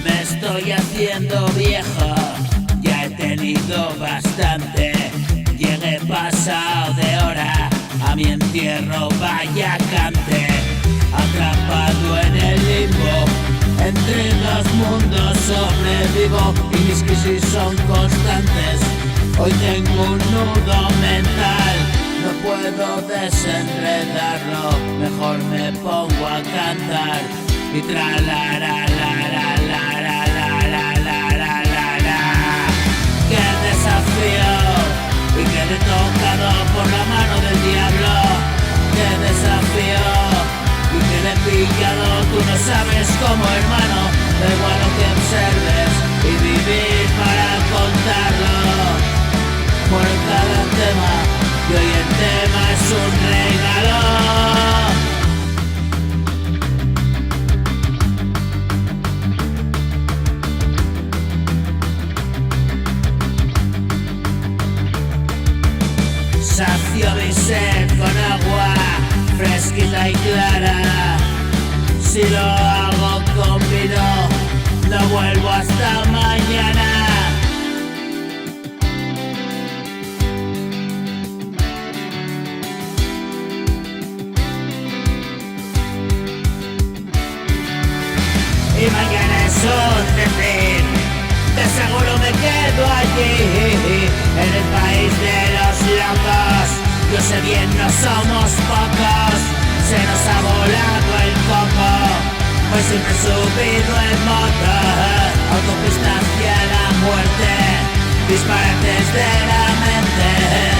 Me estoy haciendo viejo, ya he tenido bastante. Llegué pasado de hora, a mi entierro vaya cante. Atrapado en el limbo, entre dos mundos sobrevivo y mis crisis son constantes. Hoy tengo un nudo mental, no puedo desenredarlo, mejor me pongo a cantar y tra la la la la la la la la la la la la. ¡Qué desafío! Y quedé tocado por la mano del diablo. ¡Qué desafío! Y quedé pillado, tú no sabes cómo, hermano. Da igual lo que observes y vivir para contarlo. Muero en cada tema y hoy el tema es un regalo. Sacio mi sed con agua fresquita y clara. Si lo hago con vino, no vuelvo hasta mañana. Y mañana es un decir, de seguro me quedo allí, en el país de los locos. Yo sé bien, no somos pocos, se nos ha volado el coco. Pues siempre he subido en moto, autopista hacia la muerte, disparates de la mente.